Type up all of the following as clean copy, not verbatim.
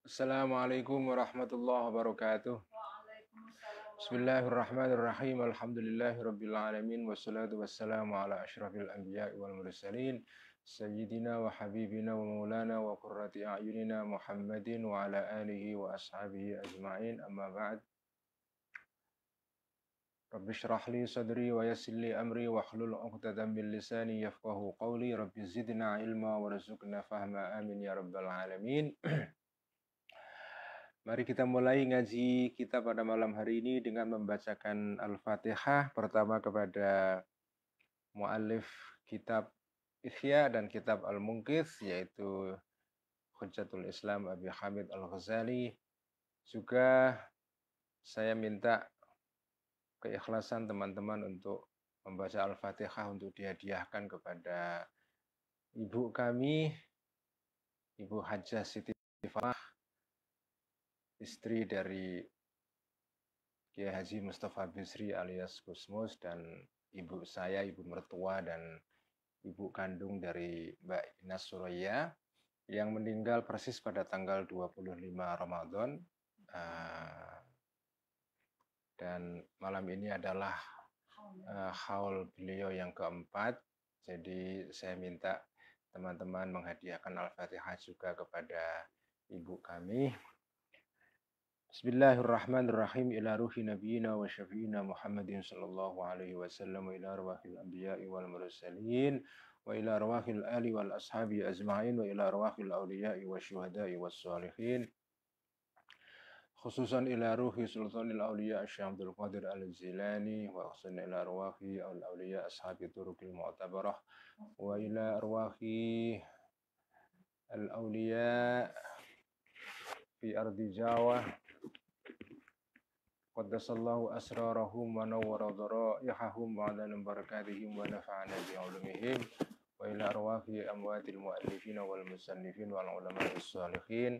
Assalamualaikum warahmatullahi wabarakatuh. Bismillahirrahmanirrahim. Alhamdulillahirabbil alamin wassalatu wassalamu ala asyrafil anbiya'i wal mursalin sayyidina wa habibina wa maulana wa qurrati a'yunina Muhammadin wa ala alihi wa ashabihi ajma'in. Amma ba'd. Rabbi shrah li sadri wa yassir li amri wa hlul 'uqdatam min lisani yafqahu qawli. Rabbi zidna ilma warzuqna fahma. Amin ya rabbal alamin. Mari kita mulai ngaji kita pada malam hari ini dengan membacakan Al-Fatihah pertama kepada muallif kitab Ihya dan kitab Al-Munqidh, yaitu Hujjatul Islam Abi Hamid Al-Ghazali. Juga saya minta keikhlasan teman-teman untuk membaca Al-Fatihah untuk dihadiahkan kepada ibu kami, Ibu Hajjah Siti Fatimah, istri dari Kiai Haji Mustafa Bisri alias Gusmus, dan ibu saya, ibu mertua dan ibu kandung dari Mbak Inas Suraya yang meninggal persis pada tanggal 25 Ramadan. Dan malam ini adalah haul beliau yang keempat. Jadi saya minta teman-teman menghadiahkan Al-Fatihah juga kepada ibu kami. Bismillahirrahmanirrahim. Ila ruhi nabiyina wa syafi'ina Muhammadin sallallahu alaihi wasallam wa ila arwahil anbiya'i wal mursalin wa ila arwahil ali wal ashabi ajma'in wa ila arwahil awliya'i wa syuhada'i was salihin, khususan ila ruhi sultanil awliya Syekh Abdul Qadir Al-Jilani wa khususan ila arwahi al-awliya ashabi turuqil mu'tabarah wa ila arwahi al-awliya fi ardi Jawa qaddasallahu asrarahum wa nawwara dharaihahum wa adana barakatihim wa nafa'ana bi'ulumihim wa ila arwahi amwatil muallifin wal musannifin wal ulama'is salihin,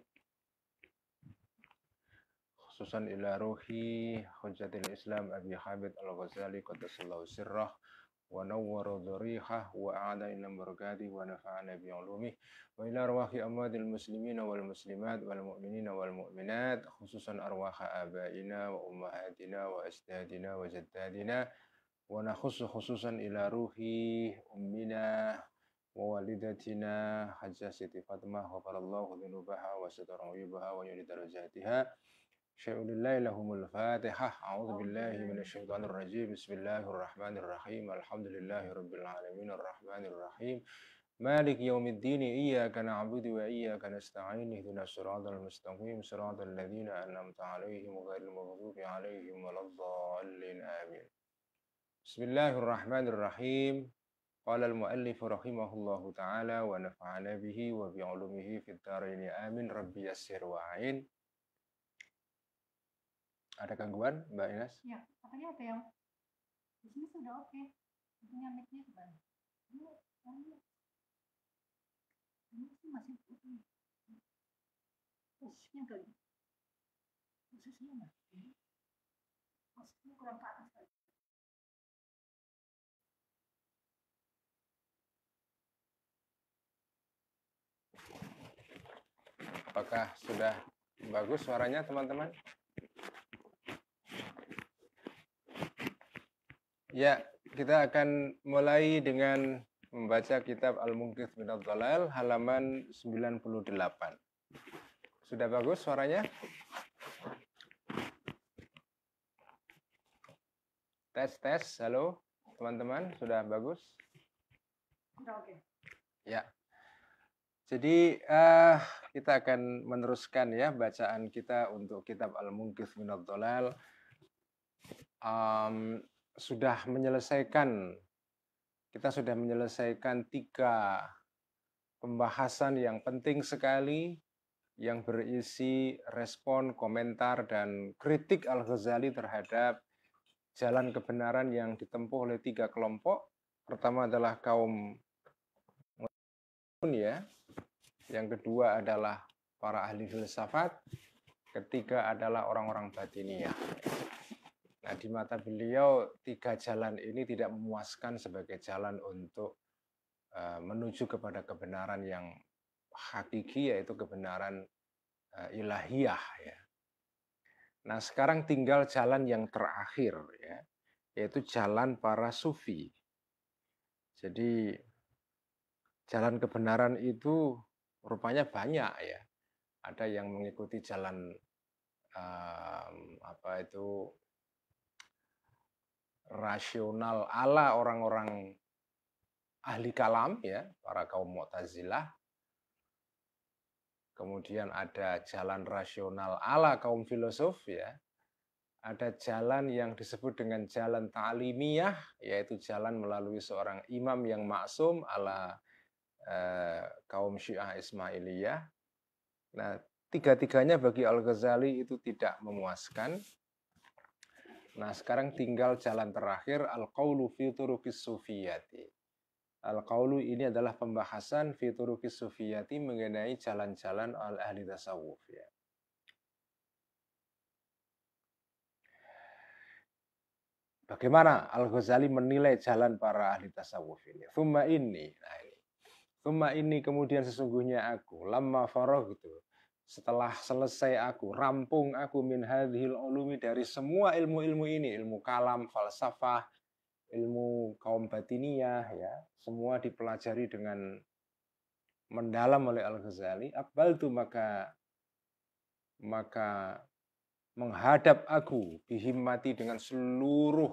khususan ila ruhi Hujjatul Islam Abi Hamid Al-Ghazali qaddasallahu sirrah wa nawwara dharihah wa a'ada ila barakatih wa nafa'ana bi'ulumih wa ila arwahi amwadil muslimina wal muslimat wal mu'minina wal mu'minat, khususan arwaha abaina wa ummahatina wa ajdadina wa jaddadina, wa nakhussu khususan ila ruhi ummina wa walidatina Hajjah Siti Fatimah ghafarallahu dhunubaha wa satara uyubaha wa yuli darajatiha. Syai'ulillahi lahumul fatihah. A'udzu billahi minasyaitonir rajim. Bismillahirrahmanirrahim. Alhamdulillahi rabbil alamin arrahmanir rahim. Malik yaumiddin. Iyyaka na'budu wa iyyaka nasta'in. Ihdinas siratal mustaqim. Siratal ladzina an'amta 'alaihim ghairil maghdubi 'alaihim waladdallin. Amin. Bismillahirrahmanirrahim. Qala al-muallif rahimahullahu ta'ala wa nafa'ana bihi wa bi'ulumihi fid dharain. Amin. Rabbi yassir wa'in. Ada gangguan, Mbak Ines? Ya, katanya ada yang di sini sudah oke. Katanya mic-nya gimana? Ini sih masih putih. Posisinya kali. Posisinya mana? Posisinya kurang ke atas kali. Apakah sudah bagus suaranya, teman-teman? Ya, kita akan mulai dengan membaca kitab Al-Munqidh minadh dhalal halaman 98. Sudah bagus suaranya? Tes, halo teman-teman, sudah bagus? Sudah oke. Ya. Jadi kita akan meneruskan ya bacaan kita untuk kitab Al-Munqidh minadh dhalal. Kita sudah menyelesaikan 3 pembahasan yang penting sekali yang berisi respon, komentar, dan kritik Al-Ghazali terhadap jalan kebenaran yang ditempuh oleh 3 kelompok. Pertama adalah kaum ya, yang kedua adalah para ahli filsafat, ketiga adalah orang-orang batiniyah. Nah, di mata beliau 3 jalan ini tidak memuaskan sebagai jalan untuk menuju kepada kebenaran yang hakiki, yaitu kebenaran ilahiyah ya. Nah, sekarang tinggal jalan yang terakhir ya, yaitu jalan para sufi. Jadi jalan kebenaran itu rupanya banyak ya. Ada yang mengikuti jalan rasional ala orang-orang ahli kalam ya, para kaum Mu'tazilah. Kemudian ada jalan rasional ala kaum filosof ya. Ada jalan yang disebut dengan jalan ta'limiyah, yaitu jalan melalui seorang imam yang maksum ala kaum Syiah Ismailiyah. Nah, tiga-tiganya bagi Al-Ghazali itu tidak memuaskan. Nah, sekarang tinggal jalan terakhir, al-qaulu fi turuqis sufiyati. Al-qaulu ini adalah pembahasan fi turuqis sufiyati mengenai jalan-jalan ahli tasawuf ya. Bagaimana Al-Ghazali menilai jalan para ahli tasawuf ini? Thumma ini. Nah ini. Thumma ini kemudian sesungguhnya aku. Lamma faraghtu. Setelah selesai aku. Rampung aku min hadhil ulumi dari semua ilmu-ilmu ini. Ilmu kalam, falsafah, ilmu kaum batiniyah. Ya, semua dipelajari dengan mendalam oleh Al-Ghazali. Aqbaltu maka menghadap aku bihimmati dengan seluruh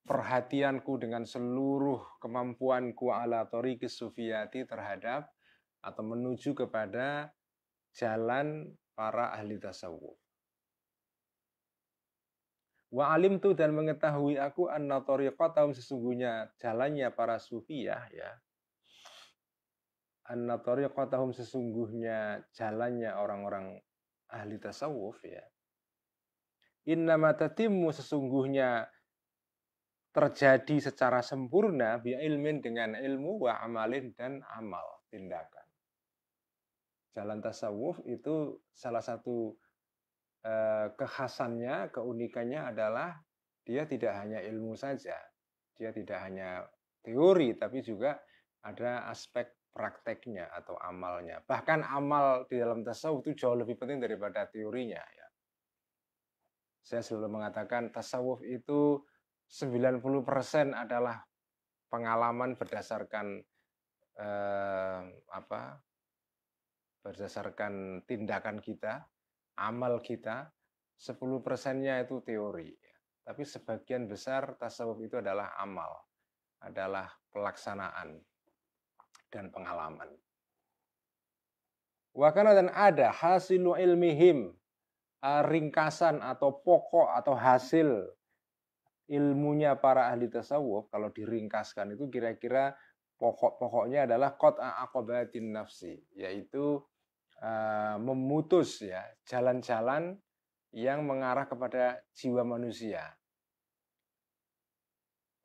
perhatianku, dengan seluruh kemampuanku ala thoriqis sufiyati terhadap atau menuju kepada jalan para ahli tasawuf. Wa alimtu dan mengetahui aku anna thoriqatahum sesungguhnya jalannya para sufiyah ya. Anna thoriqatahum sesungguhnya jalannya orang-orang ahli tasawuf ya. Innama tatimmu sesungguhnya terjadi secara sempurna bi ilmin dengan ilmu wa amalin dan amal tindakan. Jalan tasawuf itu salah satu kekhasannya, keunikannya adalah dia tidak hanya ilmu saja, dia tidak hanya teori tapi juga ada aspek prakteknya atau amalnya. Bahkan amal di dalam tasawuf itu jauh lebih penting daripada teorinya ya. Saya selalu mengatakan tasawuf itu 90% adalah pengalaman berdasarkan berdasarkan tindakan kita, amal kita. 10%-nya itu teori. Tapi sebagian besar tasawuf itu adalah amal, adalah pelaksanaan dan pengalaman. Wakana dan ada hasilu ilmihim, ringkasan atau pokok atau hasil ilmunya para ahli tasawuf, kalau diringkaskan itu kira-kira pokok-pokoknya adalah qat'a aqabatin nafsi, yaitu memutus ya jalan-jalan yang mengarah kepada jiwa manusia.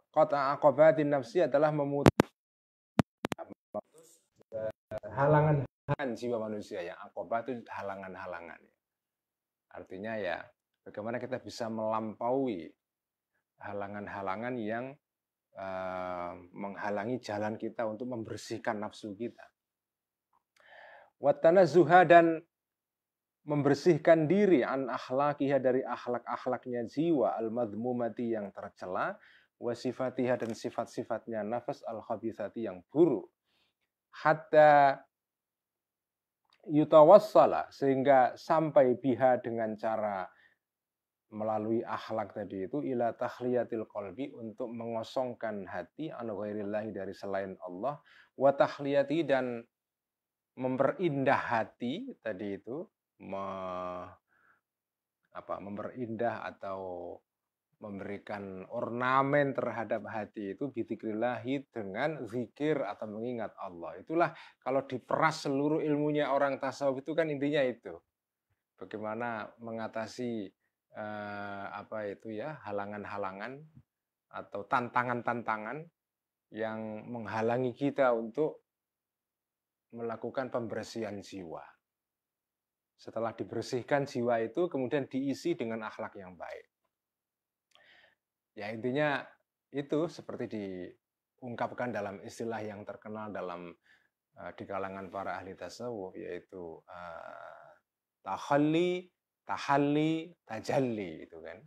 Qat'a aqabatin nafsi adalah memutus halangan-halangan jiwa manusia ya. Aqabah itu halangan-halangan. Artinya ya bagaimana kita bisa melampaui halangan-halangan yang menghalangi jalan kita untuk membersihkan nafsu kita. Watanazzuha dan membersihkan diri an akhlaqiha dari akhlak-akhlaknya jiwa al-madhmumati yang tercela, wasifatiha dan sifat-sifatnya nafas al-khabithati yang buruk. Hatta yutawassala sehingga sampai biha dengan cara melalui akhlak tadi itu ila tahliyatil qalbi untuk mengosongkan hati an ghairillahi dari selain Allah, wa tahliyati dan memperindah hati tadi itu memperindah atau memberikan ornamen terhadap hati itu bidzikrillahi dengan zikir atau mengingat Allah. Itulah kalau diperas seluruh ilmunya orang tasawuf itu kan intinya itu. Bagaimana mengatasi halangan-halangan atau tantangan-tantangan yang menghalangi kita untuk melakukan pembersihan jiwa. Setelah dibersihkan jiwa itu kemudian diisi dengan akhlak yang baik. Ya intinya itu seperti diungkapkan dalam istilah yang terkenal dalam di kalangan para ahli tasawuf, yaitu takhalli, tahalli, tajalli itu kan.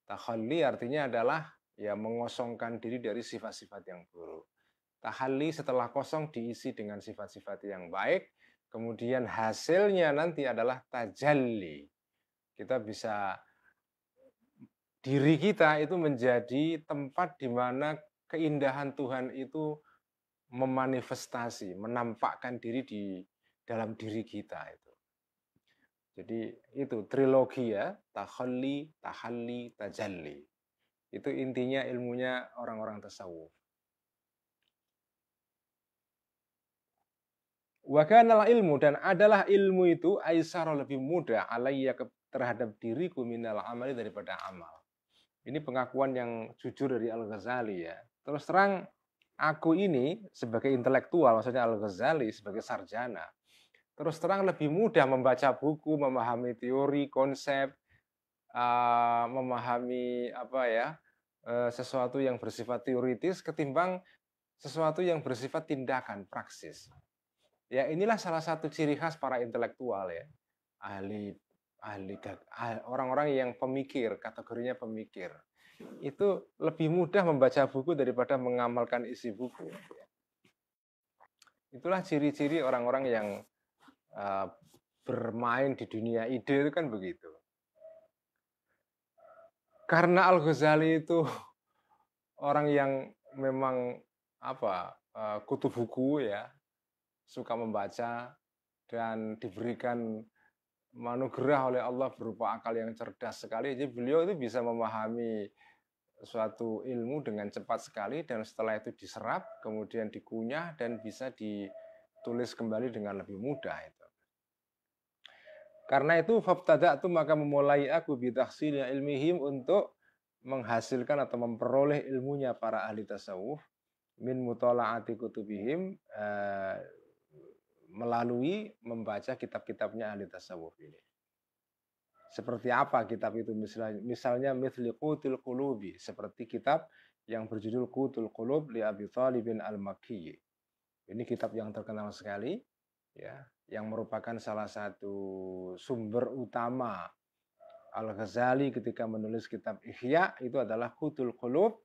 Takhalli artinya adalah ya mengosongkan diri dari sifat-sifat yang buruk. Tahalli setelah kosong diisi dengan sifat-sifat yang baik, kemudian hasilnya nanti adalah tajalli. Kita bisa, diri kita itu menjadi tempat di mana keindahan Tuhan itu memanifestasi, menampakkan diri di dalam diri kita itu. Jadi itu trilogi ya, takhalli, tahalli, tajalli. Itu intinya ilmunya orang-orang tasawuf. Wa kanal ilmu, dan adalah ilmu itu aisara lebih mudah alayya terhadap diriku minal amali daripada amal. Ini pengakuan yang jujur dari Al-Ghazali ya. Terus terang aku ini sebagai intelektual, maksudnya Al-Ghazali sebagai sarjana, terus terang lebih mudah membaca buku, memahami teori, konsep, memahami apa ya, sesuatu yang bersifat teoritis ketimbang sesuatu yang bersifat tindakan, praksis. Ya inilah salah satu ciri khas para intelektual ya, orang-orang yang pemikir, kategorinya pemikir. Itu lebih mudah membaca buku daripada mengamalkan isi buku. Itulah ciri-ciri orang-orang yang bermain di dunia ide itu kan begitu. Karena Al-Ghazali itu orang yang memang kutu buku ya, suka membaca dan diberikan manugerah oleh Allah berupa akal yang cerdas sekali. Jadi beliau itu bisa memahami suatu ilmu dengan cepat sekali, dan setelah itu diserap, kemudian dikunyah dan bisa ditulis kembali dengan lebih mudah itu. Karena itu fabtada'tu, maka memulai aku bitahsilil ilmihim, untuk menghasilkan atau memperoleh ilmunya para ahli tasawuf, min mutala'ati kutubihim, melalui membaca kitab-kitabnya ahli tasawuf ini. Seperti apa kitab itu? Misalnya mithli Qutul Qulubi, seperti kitab yang berjudul Qutul Qulub li Abi Thalibin al-Makki. Ini kitab yang terkenal sekali ya, yang merupakan salah satu sumber utama Al-Ghazali ketika menulis kitab Ihya, itu adalah Qutul Qulub.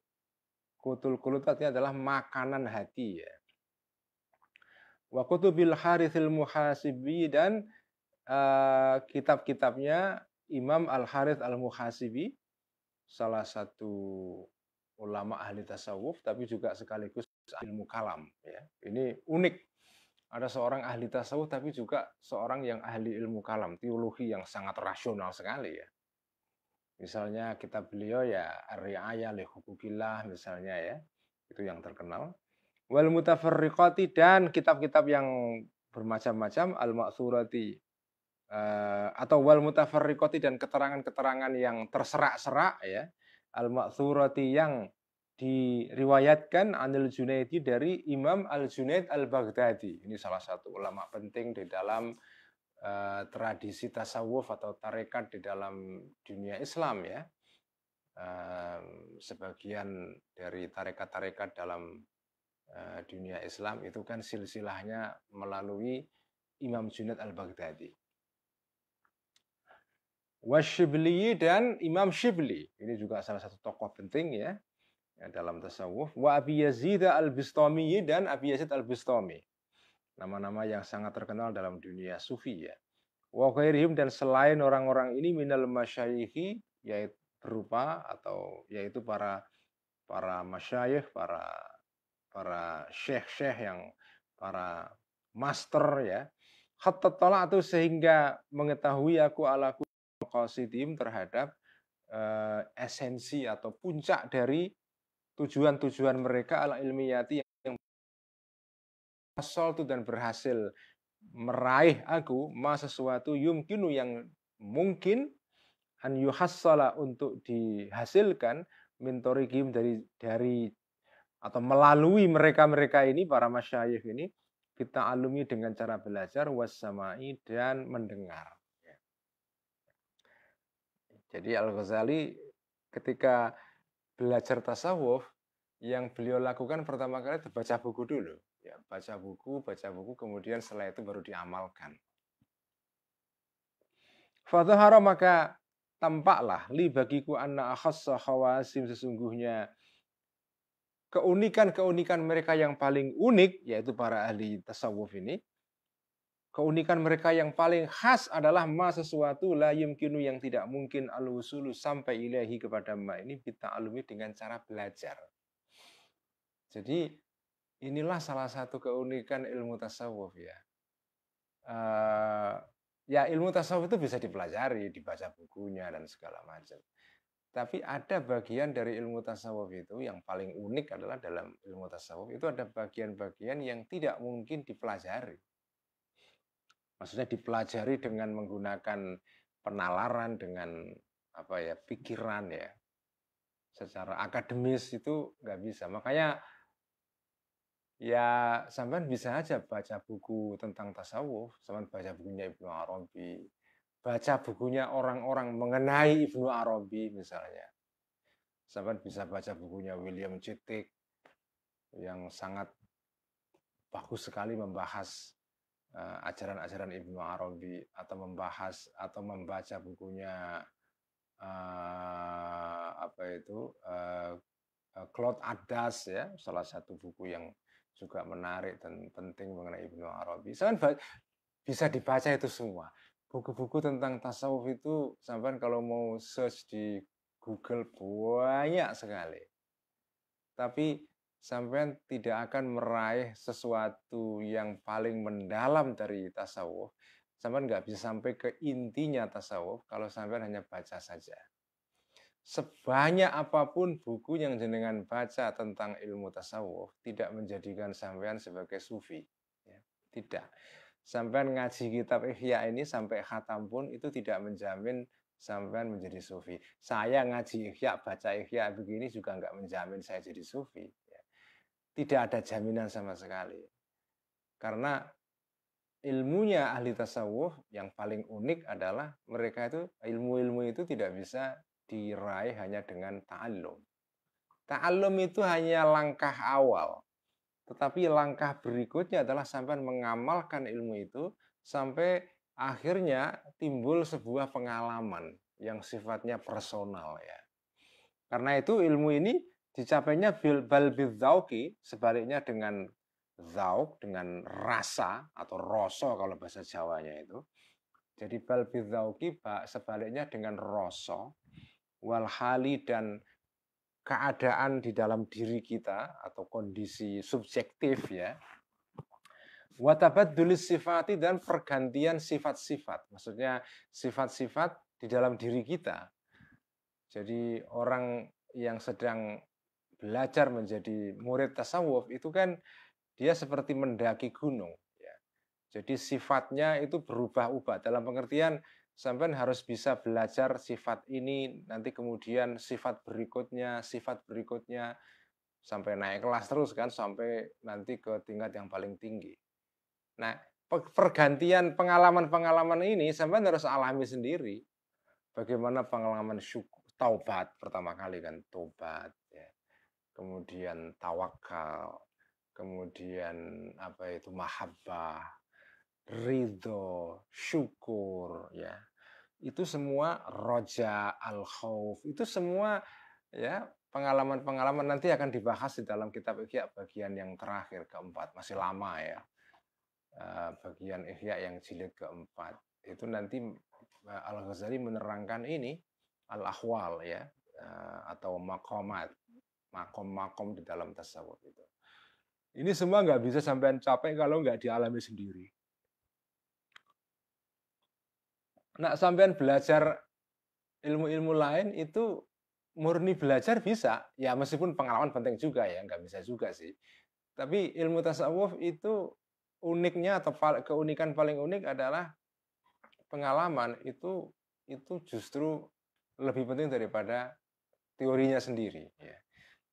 Qutul Qulub artinya adalah makanan hati ya. Wa kutubil Harithil Muhasibi, dan kitab-kitabnya Imam Al-Harith Al-Muhasibi, salah satu ulama ahli tasawuf tapi juga sekaligus ilmu kalam ya. Ini unik. Ada seorang ahli tasawuf tapi juga seorang yang ahli ilmu kalam, teologi yang sangat rasional sekali ya. Misalnya kitab beliau ya Ar-Ri'ayah li Hukukillah misalnya ya. Itu yang terkenal. Wal Mutafarriqati, dan kitab-kitab yang bermacam-macam, Al-Ma'thurati, atau wal mutafarriqati, dan keterangan-keterangan yang terserak-serak ya, al-ma'thurati, yang diriwayatkan anil Junaidi, dari Imam Al-Junaid Al-Baghdadi. Ini salah satu ulama penting di dalam tradisi tasawuf atau tarekat di dalam dunia Islam ya. Sebagian dari tarekat-tarekat dalam dunia Islam itu kan silsilahnya melalui Imam Junaid Al-Baghdadi. Wasyibli, dan Imam Syibli, ini juga salah satu tokoh penting ya dalam tasawuf. Wa Abi Yazid Al-Bistami, dan Abi Yazid Al-Bistami, nama-nama yang sangat terkenal dalam dunia sufi ya. Wa ghairihim, dan selain orang-orang ini, minal masyayikhi, yaitu berupa atau yaitu para masyayikh, para syekh-syekh, yang para master ya. Hatta tala'tu, sehingga mengetahui aku ala qasidim, terhadap esensi atau puncak dari tujuan-tujuan mereka ala ilmiyati, yang asal itu dan berhasil meraih aku sesuatu yumkinu, yang mungkin an yuhassala, untuk dihasilkan, min tariqim, dari atau melalui mereka ini, para masyayikh ini, kita alumi, dengan cara belajar, wassamai, dan mendengar. Jadi Al-Ghazali ketika belajar tasawuf, yang beliau lakukan pertama kali baca buku dulu Ya, baca buku, kemudian setelah itu baru diamalkan. Fadhahara maka tampaklah li bagiku anna akhassa khawasim sesungguhnya keunikan-keunikan mereka yang paling unik, yaitu para ahli tasawuf ini, keunikan mereka yang paling khas adalah ma sesuatu la yumkinu yang tidak mungkin al-wusulu sampai ilahi kepada ma ini bita'alumi dengan cara belajar. Jadi inilah salah satu keunikan ilmu tasawuf ya. Ya ilmu tasawuf itu bisa dipelajari, dibaca bukunya dan segala macam. Tapi ada bagian dari ilmu tasawuf itu yang paling unik adalah dalam ilmu tasawuf itu ada bagian-bagian yang tidak mungkin dipelajari. Maksudnya dipelajari dengan menggunakan penalaran, dengan apa ya pikiran ya. Secara akademis itu nggak bisa. Makanya ya sampean bisa aja baca buku tentang tasawuf, sampean baca bukunya Ibnu Arabi, baca bukunya orang-orang mengenai Ibnu Arabi misalnya. Sampean bisa baca bukunya William Chittick yang sangat bagus sekali membahas ajaran-ajaran Ibnu Arabi atau membahas atau membaca bukunya Claude Attas ya, salah satu buku yang juga menarik dan penting mengenai Ibnu Arabi. Sampean bisa dibaca itu semua. Buku-buku tentang tasawuf itu sampean kalau mau search di Google banyak sekali. Tapi sampean tidak akan meraih sesuatu yang paling mendalam dari tasawuf. Sampean nggak bisa sampai ke intinya tasawuf kalau sampean hanya baca saja. Sebanyak apapun buku yang jenengan baca tentang ilmu tasawuf tidak menjadikan sampean sebagai sufi. Ya, tidak. Sampean ngaji kitab Ihya ini sampai khatam pun itu tidak menjamin sampean menjadi sufi. Saya ngaji Ihya, baca Ihya begini juga nggak menjamin saya jadi sufi. Tidak ada jaminan sama sekali. Karena ilmunya ahli tasawuf yang paling unik adalah mereka itu ilmu-ilmu itu tidak bisa diraih hanya dengan ta'allum. Ta'allum itu hanya langkah awal. Tetapi langkah berikutnya adalah sampai mengamalkan ilmu itu sampai akhirnya timbul sebuah pengalaman yang sifatnya personal ya. Karena itu ilmu ini dicapainya bal bidzauqi, sebaliknya dengan zauk, dengan rasa atau rasa kalau bahasa Jawanya itu. Jadi bal bidzauqi sebaliknya dengan rasa, wal hali dan keadaan di dalam diri kita atau kondisi subjektif ya. Wa tabaddulis sifati dan pergantian sifat-sifat. Maksudnya sifat-sifat di dalam diri kita. Jadi orang yang sedang belajar menjadi murid tasawuf itu kan dia seperti mendaki gunung ya. Jadi sifatnya itu berubah-ubah dalam pengertian sampean harus bisa belajar sifat ini nanti kemudian sifat berikutnya sampai naik kelas terus kan sampai nanti ke tingkat yang paling tinggi. Nah, pergantian pengalaman-pengalaman ini sampean harus alami sendiri. Bagaimana pengalaman taubat pertama kali kan taubat ya. Kemudian tawakal, kemudian apa itu mahabbah, ridho, syukur ya. Itu semua roja, al-khauf, itu semua ya pengalaman-pengalaman nanti akan dibahas di dalam kitab Ihya bagian yang terakhir keempat, masih lama ya. Bagian Ihya yang jilid keempat. Itu nanti Al-Ghazali menerangkan ini al-ahwal ya atau maqamat, makom-makom di dalam tasawuf itu. Ini semua nggak bisa sampai capek kalau nggak dialami sendiri. Nah, sampean belajar ilmu-ilmu lain itu murni belajar bisa, ya meskipun pengalaman penting juga ya, nggak bisa juga sih. Tapi ilmu tasawuf itu uniknya atau keunikan paling unik adalah pengalaman itu justru lebih penting daripada teorinya sendiri. Ya.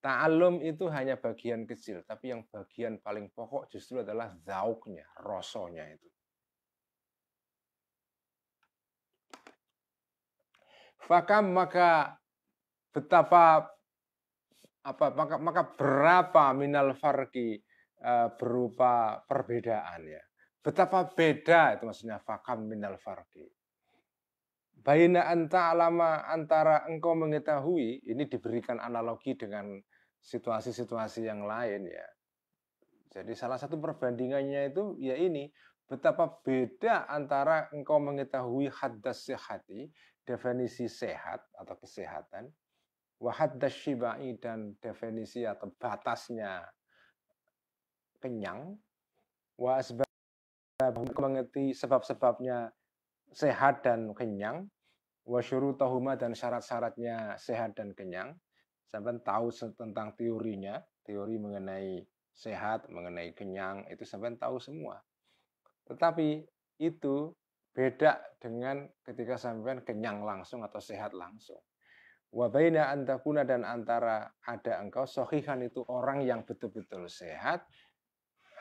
Ta'allum itu hanya bagian kecil, tapi yang bagian paling pokok justru adalah zauknya, rosonya itu. Fakam maka betapa maka berapa minal farqi berupa perbedaan ya. Betapa beda itu maksudnya fakam minal farqi. Baina anta alama antara engkau mengetahui, ini diberikan analogi dengan situasi-situasi yang lain ya. Jadi salah satu perbandingannya itu ya ini, betapa beda antara engkau mengetahui haddas sehati, definisi sehat atau kesehatan, wa haddas syibai dan definisi atau batasnya kenyang, wa asbab mengerti sebab-sebabnya sehat dan kenyang, wa syurutahuma dan syarat-syaratnya sehat dan kenyang, sampai tahu tentang teorinya, teori mengenai sehat, mengenai kenyang, itu sampai tahu semua. Tetapi itu beda dengan ketika sampai kenyang langsung atau sehat langsung. Wa baina antakuna dan antara ada engkau sohihan itu orang yang betul-betul sehat,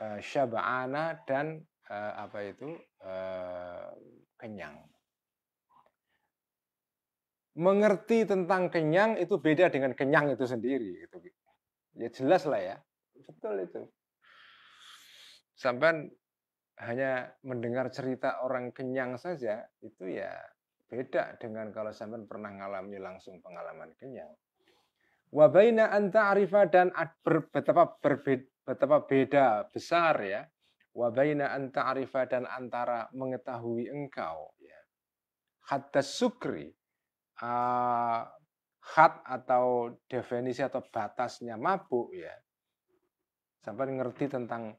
syaba'ana dan kenyang. Mengerti tentang kenyang itu beda dengan kenyang itu sendiri gitu. Ya jelas lah ya. Betul itu. Sampai hanya mendengar cerita orang kenyang saja itu ya beda dengan kalau sampai pernah mengalami langsung pengalaman kenyang. Wa baina anta arifa dan betapa beda besar ya. Wa baina anta arifa dan antara mengetahui engkau ya. Hatta sukri had atau definisi atau batasnya mabuk ya. Sampai ngerti tentang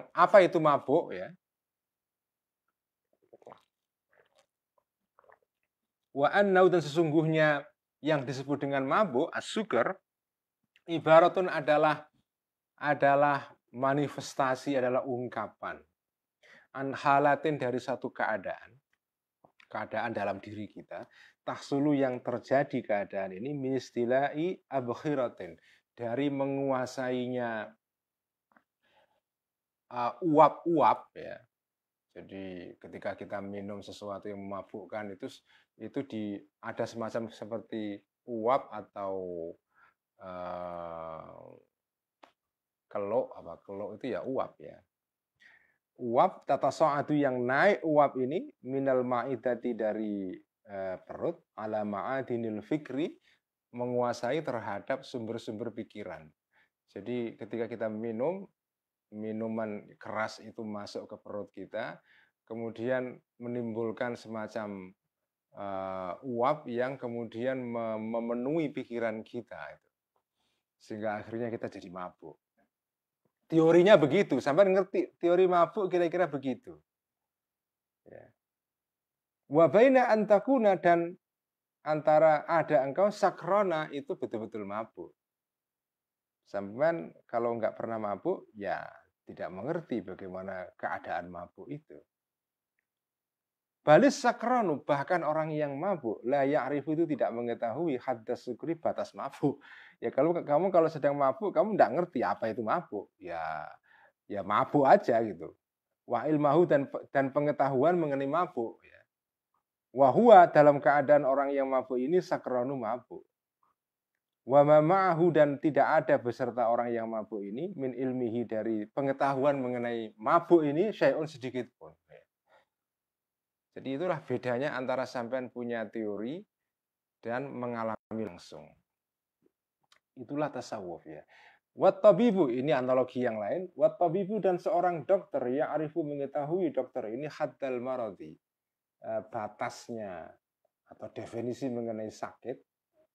apa itu mabuk ya. Wa annau dan sesungguhnya yang disebut dengan mabuk as-sukar ibaratun adalah manifestasi, adalah ungkapan an halatin dari satu keadaan dalam diri kita, tahsulu yang terjadi keadaan ini ministilai abkhiratin, dari menguasainya uap-uap ya. Jadi ketika kita minum sesuatu yang memabukkan itu ada semacam seperti uap atau kelok itu ya uap ya. Uap tata so'adu yang naik uap ini minal ma'idati dari perut ala ma'adinil fikri, menguasai terhadap sumber-sumber pikiran. Jadi ketika kita minuman keras itu masuk ke perut kita, kemudian menimbulkan semacam uap yang kemudian memenuhi pikiran kita itu. Sehingga akhirnya kita jadi mabuk. Teorinya begitu, sampai ngerti teori mabuk kira-kira begitu. Ya. Wa baina antakuna dan antara ada engkau sakrona itu betul-betul mabuk. Sampai kalau nggak pernah mabuk, ya tidak mengerti bagaimana keadaan mabuk itu. Balis sakronu, bahkan orang yang mabuk, la ya'rifu itu tidak mengetahui haddas sukri, batas mabuk. Ya kamu kalau sedang mabuk, kamu tidak ngerti apa itu mabuk. Ya mabuk aja gitu. Wa ilmahu dan pengetahuan mengenai mabuk. Ya. Wa huwa dalam keadaan orang yang mabuk ini sakronu mabuk. Wa ma'ahu dan tidak ada beserta orang yang mabuk ini min ilmihi dari pengetahuan mengenai mabuk ini syai'un sedikit pun. Jadi itulah bedanya antara sampean punya teori dan mengalami langsung. Itulah tasawuf ya. Wat tabibu, ini analogi yang lain. Wat tabibu dan seorang dokter yang arifu mengetahui dokter ini haddal maradi, batasnya atau definisi mengenai sakit.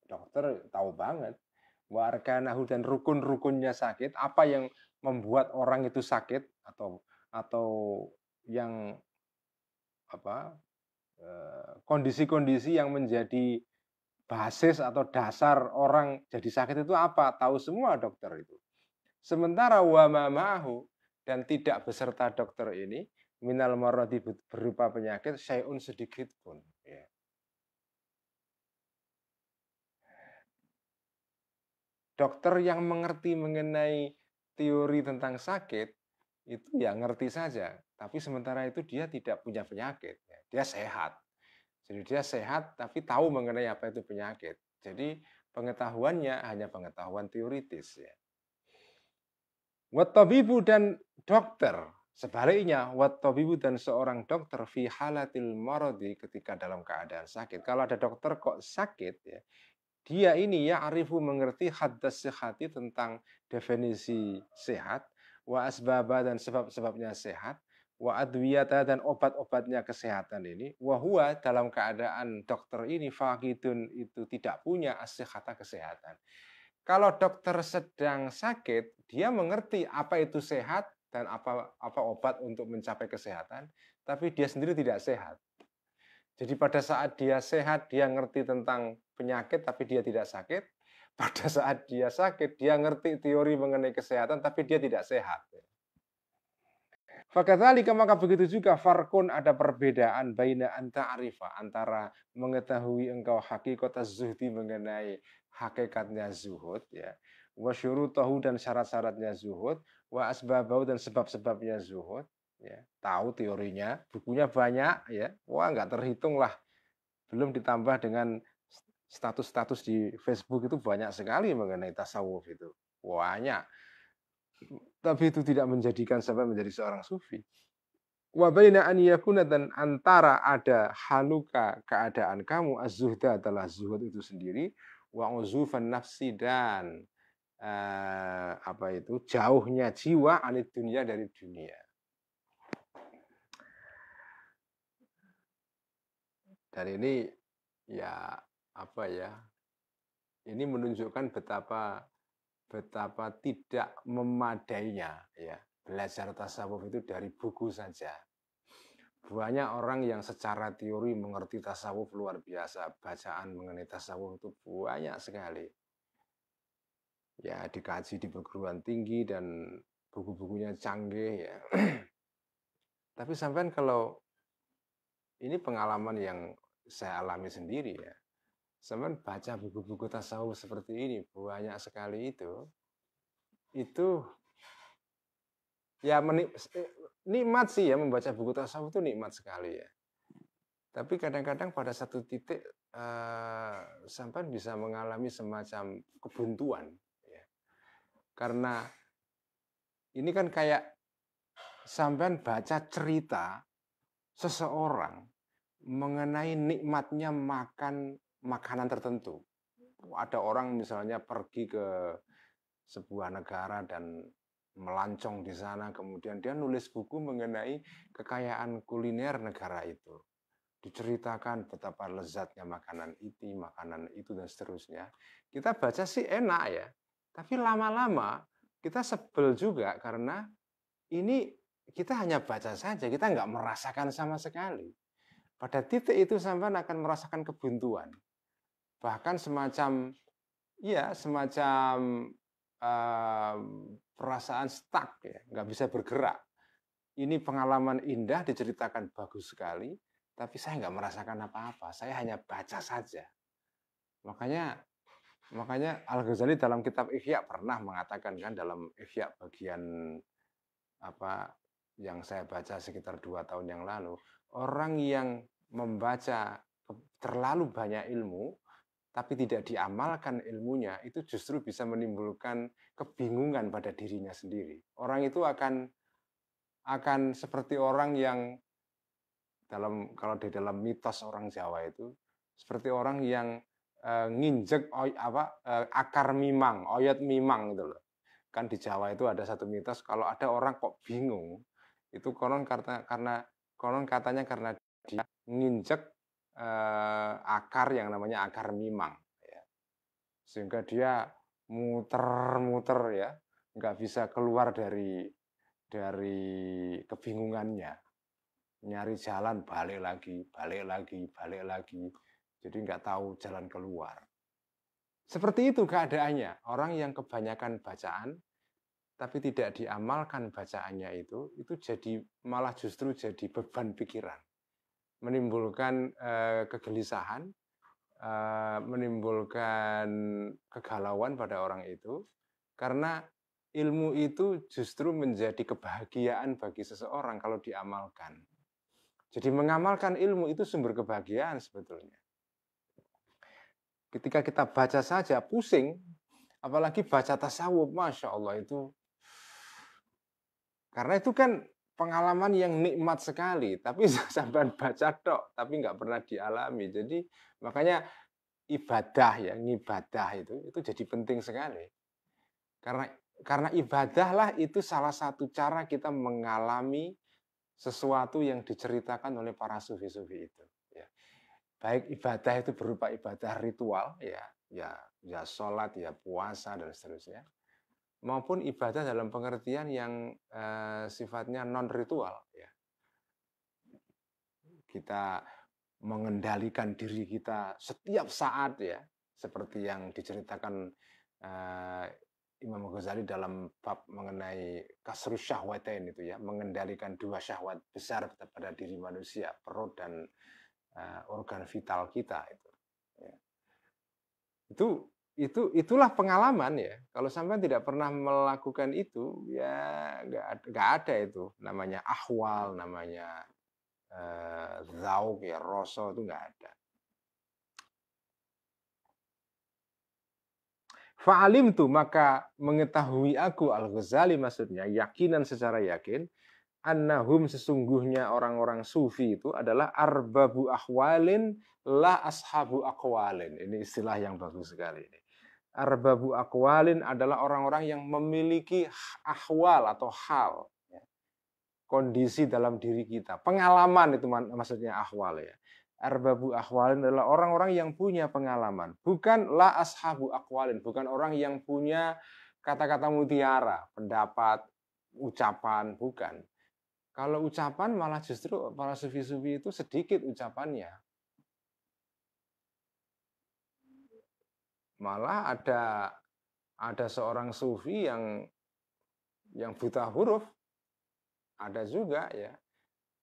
Dokter tahu banget. Wa arkanahu dan rukun-rukunnya sakit, apa yang membuat orang itu sakit atau yang kondisi-kondisi yang menjadi basis atau dasar orang jadi sakit itu apa? Tahu semua dokter itu. Sementara wa ma'ahu dan tidak beserta dokter ini minal maradi berupa penyakit syai'un sedikit pun. Ya. Dokter yang mengerti mengenai teori tentang sakit itu ya ngerti saja, tapi sementara itu dia tidak punya penyakit, dia sehat. Jadi dia sehat tapi tahu mengenai apa itu penyakit. Jadi pengetahuannya hanya pengetahuan teoritis ya. Wattabibu dan dokter. Sebaliknya, wattabibu dan seorang dokter fi halatil maradi ketika dalam keadaan sakit. Kalau ada dokter kok sakit ya, dia ini ya arifu mengerti haddas sihati tentang definisi sehat, wa asbaba dan sebab-sebabnya sehat, wa adwiyata dan obat-obatnya kesehatan ini, wa huwa dalam keadaan dokter ini faqidun itu tidak punya as-sihata kesehatan. Kalau dokter sedang sakit, dia mengerti apa itu sehat dan apa obat untuk mencapai kesehatan, tapi dia sendiri tidak sehat. Jadi pada saat dia sehat, dia ngerti tentang penyakit, tapi dia tidak sakit. Pada saat dia sakit, dia ngerti teori mengenai kesehatan, tapi dia tidak sehat. Fakadzalika maka begitu juga farkun ada perbedaan baina anta arifa antara mengetahui engkau hakikat zuhdi mengenai hakikatnya zuhud ya, wa syurutahu dan syarat-syaratnya zuhud, wa asbabau dan sebab-sebabnya zuhud ya, tahu teorinya, bukunya banyak ya, wah nggak terhitung lah, belum ditambah dengan status-status di Facebook itu banyak sekali mengenai tasawuf itu banyak, tapi itu tidak menjadikan sampai menjadi seorang sufi. Wa baina an yakuna dan antara ada haluka keadaan kamu az-zuhda adalah zuhud itu sendiri, wa uzufan nafsi dan apa itu jauhnya jiwa anid dunia dari dunia. Dan ini ya apa ya? Ini menunjukkan betapa tidak memadainya ya belajar tasawuf itu dari buku saja. Banyak orang yang secara teori mengerti tasawuf luar biasa, bacaan mengenai tasawuf itu banyak sekali. Ya dikaji di perguruan tinggi dan buku-bukunya canggih ya. Tapi sampai kalau ini pengalaman yang saya alami sendiri ya. Sampai baca buku-buku tasawuf seperti ini banyak sekali itu ya nikmat sih ya membaca buku tasawuf itu nikmat sekali ya. Tapi kadang-kadang pada satu titik sampai bisa mengalami semacam kebuntuan ya. Karena ini kan kayak sampai baca cerita seseorang mengenai nikmatnya makan makanan tertentu. Ada orang misalnya pergi ke sebuah negara dan melancong di sana, kemudian dia nulis buku mengenai kekayaan kuliner negara itu. Diceritakan betapa lezatnya makanan itu dan seterusnya. Kita baca sih enak ya, tapi lama-lama kita sebel juga karena ini kita hanya baca saja, kita nggak merasakan sama sekali. Pada titik itu sampai akan merasakan kebuntuan, bahkan semacam perasaan stuck ya, nggak bisa bergerak. Ini pengalaman indah diceritakan bagus sekali, tapi saya nggak merasakan apa-apa. Saya hanya baca saja. Makanya Al-Ghazali dalam kitab Ihya pernah mengatakan kan dalam Ihya bagian apa yang saya baca sekitar 2 tahun yang lalu, orang yang membaca terlalu banyak ilmu tapi tidak diamalkan ilmunya, itu justru bisa menimbulkan kebingungan pada dirinya sendiri. Orang itu akan seperti orang yang kalau di dalam mitos orang Jawa itu seperti orang yang nginjek akar mimang, oyot mimang gitu loh. Kan di Jawa itu ada satu mitos kalau ada orang kok bingung, itu konon katanya karena dia nginjek akar yang namanya akar mimang ya. Sehingga dia muter-muter ya, nggak bisa keluar dari kebingungannya, nyari jalan balik lagi, jadi nggak tahu jalan keluar. Seperti itu keadaannya orang yang kebanyakan bacaan tapi tidak diamalkan bacaannya itu jadi malah justru jadi beban pikiran, menimbulkan kegelisahan, menimbulkan kegalauan pada orang itu, karena ilmu itu justru menjadi kebahagiaan bagi seseorang kalau diamalkan. Jadi mengamalkan ilmu itu sumber kebahagiaan sebetulnya. Ketika kita baca saja pusing, apalagi baca tasawuf, Masya Allah itu Karena itu kan pengalaman yang nikmat sekali, tapi sampai baca tok, tapi nggak pernah dialami. Jadi makanya ibadah ya, ngibadah itu jadi penting sekali. Karena ibadahlah itu salah satu cara kita mengalami sesuatu yang diceritakan oleh para sufi-sufi itu. Ya. Baik ibadah itu berupa ibadah ritual, ya sholat, ya puasa dan seterusnya, maupun ibadah dalam pengertian yang sifatnya non ritual. Ya. Kita mengendalikan diri kita setiap saat ya, seperti yang diceritakan Imam Ghazali dalam bab mengenai kasrus syahwatain itu ya, mengendalikan dua syahwat besar pada diri manusia, perut dan organ vital kita itu. Ya. Itulah pengalaman ya. Kalau sampai tidak pernah melakukan itu, ya nggak ada itu namanya ahwal, namanya zauk ya, rasa itu nggak ada. Fa'alim tu, maka mengetahui aku, Al-Ghazali maksudnya, yakinan secara yakin, annahum sesungguhnya orang-orang sufi itu adalah arbabu ahwalin la ashabu aqwalin. Ini istilah yang bagus sekali ini. Arbabu aqwalin adalah orang-orang yang memiliki ahwal atau hal, kondisi dalam diri kita. Pengalaman itu maksudnya ahwal ya. Arbabu ahwalin adalah orang-orang yang punya pengalaman. Bukan la ashabu aqwalin, bukan orang yang punya kata-kata mutiara, pendapat, ucapan, bukan. Kalau ucapan malah justru para sufi-sufi itu sedikit ucapannya. Malah ada seorang sufi yang buta huruf. Ada juga ya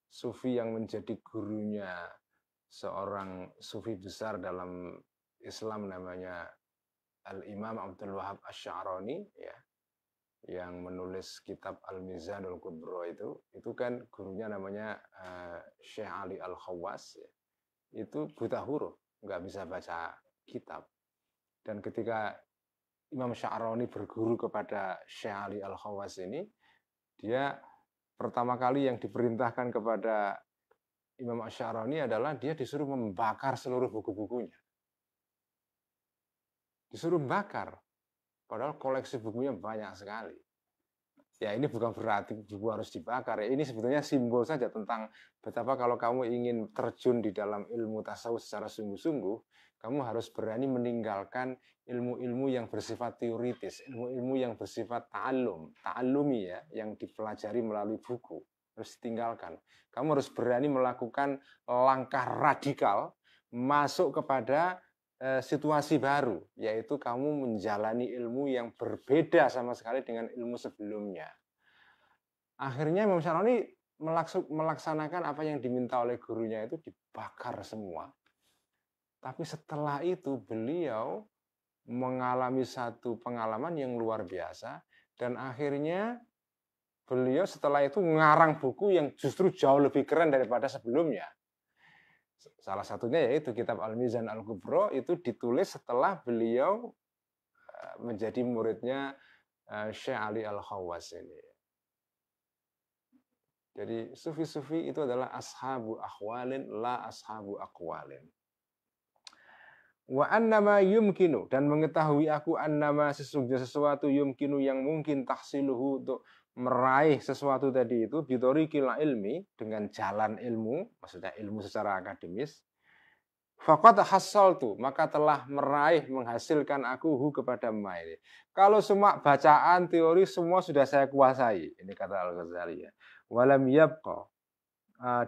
sufi yang menjadi gurunya seorang sufi besar dalam Islam namanya Al-Imam Abdul Wahab Asy-Sya'rani ya, yang menulis kitab Al-Mizanul Kubro itu kan gurunya namanya Syekh Ali Al-Khawwas ya. Itu buta huruf, nggak bisa baca kitab. Dan ketika Imam Sya'rani berguru kepada Syekh Ali Al-Khawwas ini, dia pertama kali yang diperintahkan kepada Imam Asy-Sya'rani adalah dia disuruh membakar seluruh buku-bukunya. Disuruh bakar. Padahal koleksi bukunya banyak sekali. Ya ini bukan berarti buku harus dibakar. Ya, ini sebetulnya simbol saja tentang betapa kalau kamu ingin terjun di dalam ilmu tasawuf secara sungguh-sungguh, kamu harus berani meninggalkan ilmu-ilmu yang bersifat teoritis, ilmu-ilmu yang bersifat ta'allumi ya, yang dipelajari melalui buku. Harus ditinggalkan. Kamu harus berani melakukan langkah radikal masuk kepada situasi baru, yaitu kamu menjalani ilmu yang berbeda sama sekali dengan ilmu sebelumnya. Akhirnya Imam Sya'rani melaksanakan apa yang diminta oleh gurunya, itu dibakar semua. Tapi setelah itu beliau mengalami satu pengalaman yang luar biasa, dan akhirnya beliau setelah itu ngarang buku yang justru jauh lebih keren daripada sebelumnya. Salah satunya yaitu kitab Al-Mizan Al-Kubro, itu ditulis setelah beliau menjadi muridnya Syekh Ali Al-Khawwas ini. Jadi sufi-sufi itu adalah ashabu ahwalin la ashabu aqwalin. Wa annama yumkinu, dan mengetahui aku annama sesungguhnya sesuatu yumkinu yang mungkin tahsiluhu untuk meraih sesuatu tadi itu bitorikil ilmi, dengan jalan ilmu, maksudnya ilmu secara akademis. Faqad hassaltu, maka telah meraih, menghasilkan aku kepada ini. Kalau semua bacaan teori semua sudah saya kuasai, ini kata Al-Ghazali ya. Walam yabqa,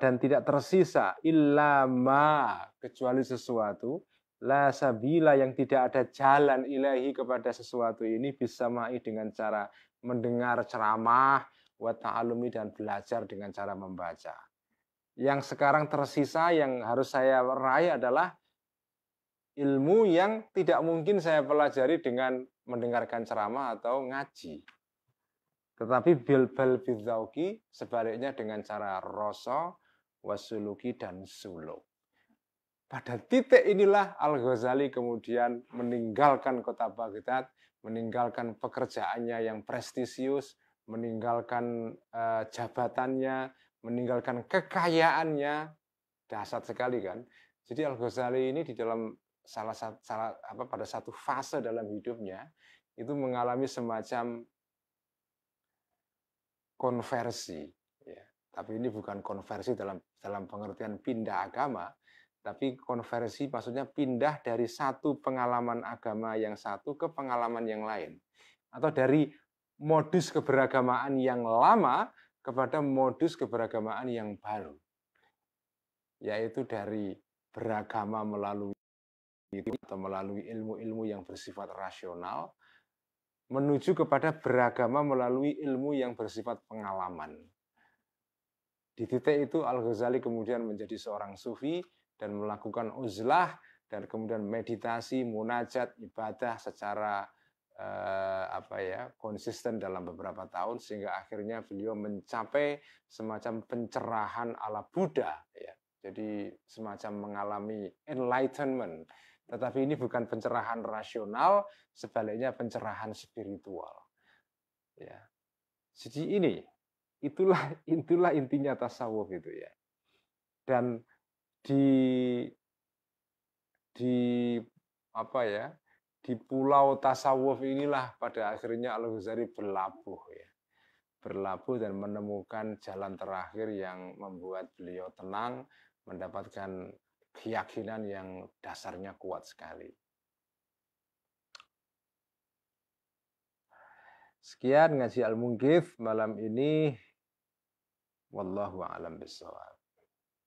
dan tidak tersisa illa ma, kecuali sesuatu, la sabila, yang tidak ada jalan ilahi kepada sesuatu ini, bisa mai, dengan cara mendengar ceramah, wa ta'alumi, dan belajar dengan cara membaca. Yang sekarang tersisa yang harus saya raih adalah ilmu yang tidak mungkin saya pelajari dengan mendengarkan ceramah atau ngaji. Tetapi bil-bal bidzauqi, sebaliknya dengan cara rasa, wasuluki, dan suluk. Pada titik inilah Al-Ghazali kemudian meninggalkan kota Baghdad, meninggalkan pekerjaannya yang prestisius, meninggalkan jabatannya, meninggalkan kekayaannya, dahsyat sekali kan. Jadi Al-Ghazali ini di dalam pada satu fase dalam hidupnya itu mengalami semacam konversi, ya. Tapi ini bukan konversi dalam pengertian pindah agama, tapi konversi maksudnya pindah dari satu pengalaman agama yang satu ke pengalaman yang lain, atau dari modus keberagamaan yang lama kepada modus keberagamaan yang baru, yaitu dari beragama melalui itu atau melalui ilmu-ilmu yang bersifat rasional menuju kepada beragama melalui ilmu yang bersifat pengalaman. Di titik itu Al-Ghazali kemudian menjadi seorang sufi dan melakukan uzlah dan kemudian meditasi, munajat, ibadah secara konsisten dalam beberapa tahun sehingga akhirnya beliau mencapai semacam pencerahan ala Buddha, ya. Jadi semacam mengalami enlightenment, tetapi ini bukan pencerahan rasional, sebaliknya pencerahan spiritual, ya. Jadi itulah intinya tasawuf itu, ya. Dan di di pulau tasawuf inilah pada akhirnya Al-Ghazali berlabuh, ya. Berlabuh dan menemukan jalan terakhir yang membuat beliau tenang, mendapatkan keyakinan yang dasarnya kuat sekali. Sekian ngaji Al-Munqidh malam ini. Wallahu a'lam bishawab.